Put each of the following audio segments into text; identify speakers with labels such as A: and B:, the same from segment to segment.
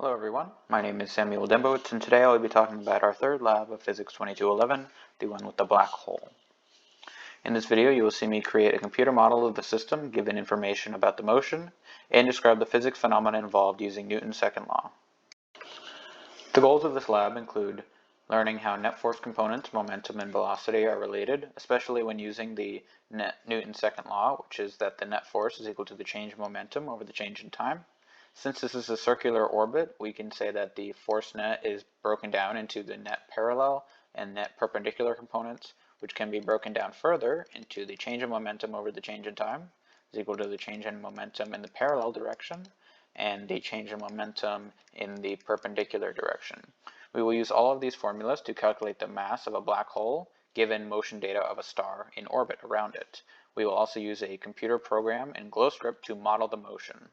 A: Hello everyone, my name is Samuel Dembowitz, and today I will be talking about our third lab of Physics 2211, the one with the black hole. In this video you will see me create a computer model of the system, given information about the motion, and describe the physics phenomena involved using Newton's second law. The goals of this lab include learning how net force components, momentum, and velocity are related, especially when using the Newton's second law, which is that the net force is equal to the change in momentum over the change in time. Since this is a circular orbit, we can say that the force net is broken down into the net parallel and net perpendicular components, which can be broken down further into the change in momentum over the change in time is equal to the change in momentum in the parallel direction and the change in momentum in the perpendicular direction. We will use all of these formulas to calculate the mass of a black hole given motion data of a star in orbit around it. We will also use a computer program in GlowScript to model the motion.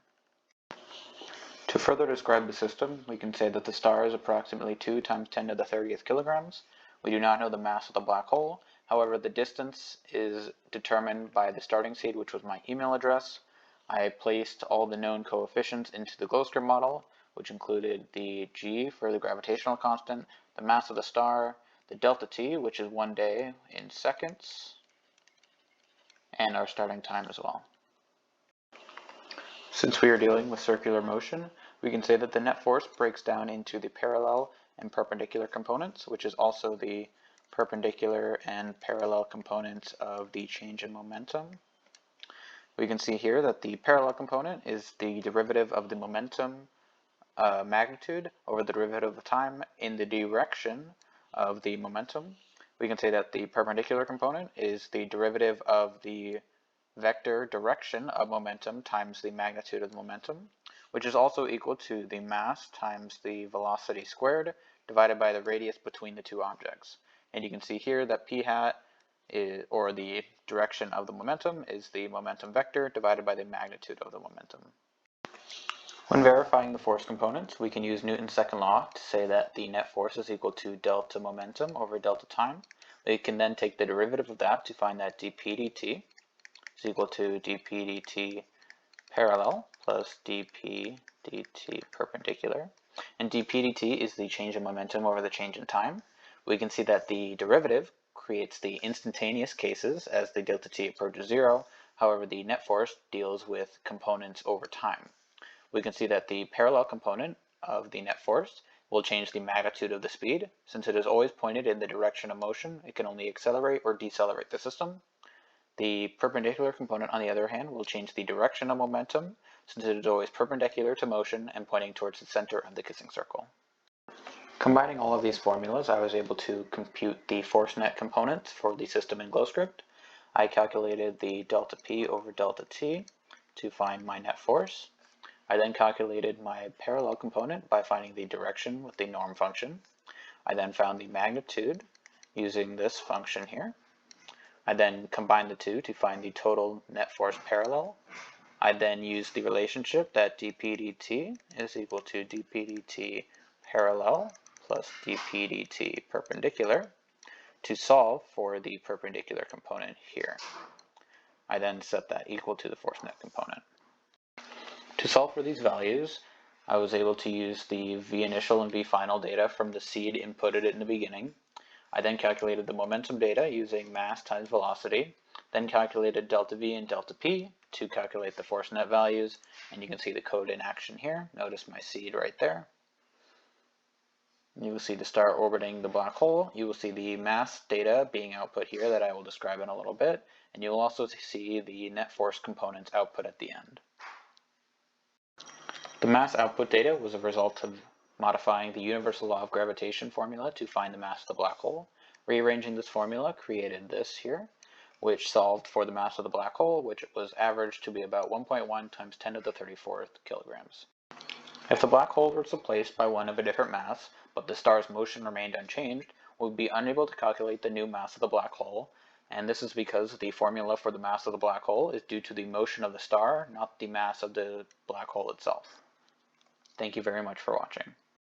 A: To further describe the system, we can say that the star is approximately 2 times 10 to the 30th kilograms. We do not know the mass of the black hole. However, the distance is determined by the starting seed, which was my email address. I placed all the known coefficients into the GlowScript model, which included the g for the gravitational constant, the mass of the star, the delta t, which is 1 day in seconds, and our starting time as well. Since we are dealing with circular motion, we can say that the net force breaks down into the parallel and perpendicular components, which is also the perpendicular and parallel components of the change in momentum. We can see here that the parallel component is the derivative of the momentum magnitude over the derivative of time in the direction of the momentum. We can say that the perpendicular component is the derivative of the vector direction of momentum times the magnitude of the momentum, which is also equal to the mass times the velocity squared divided by the radius between the two objects. And you can see here that p hat, or the direction of the momentum, is the momentum vector divided by the magnitude of the momentum. When verifying the force components, we can use Newton's second law to say that the net force is equal to delta momentum over delta time. We can then take the derivative of that to find that dp dt is equal to dp dt parallel plus dp dt perpendicular. And dp dt is the change in momentum over the change in time. We can see that the derivative creates the instantaneous cases as the delta t approaches 0. However, the net force deals with components over time. We can see that the parallel component of the net force will change the magnitude of the speed. Since it is always pointed in the direction of motion, it can only accelerate or decelerate the system. The perpendicular component, on the other hand, will change the direction of momentum, since it is always perpendicular to motion and pointing towards the center of the kissing circle. Combining all of these formulas, I was able to compute the force net components for the system in GlowScript. I calculated the delta p over delta t to find my net force. I then calculated my parallel component by finding the direction with the norm function. I then found the magnitude using this function here. I then combined the two to find the total net force parallel. I then used the relationship that dp dt is equal to dp dt parallel plus dp dt perpendicular to solve for the perpendicular component here. I then set that equal to the force net component. To solve for these values, I was able to use the v initial and v final data from the seed inputted in the beginning. I then calculated the momentum data using mass times velocity, then calculated delta v and delta p to calculate the force net values, and you can see the code in action here. Notice my seed right there. You will see the star orbiting the black hole. You will see the mass data being output here that I will describe in a little bit, and you'll also see the net force components output at the end. The mass output data was a result of modifying the universal law of gravitation formula to find the mass of the black hole. Rearranging this formula created this here, which solved for the mass of the black hole, which was averaged to be about 1.1 times 10 to the 34th kilograms. If the black hole was replaced by one of a different mass, but the star's motion remained unchanged, we would be unable to calculate the new mass of the black hole, and this is because the formula for the mass of the black hole is due to the motion of the star, not the mass of the black hole itself. Thank you very much for watching.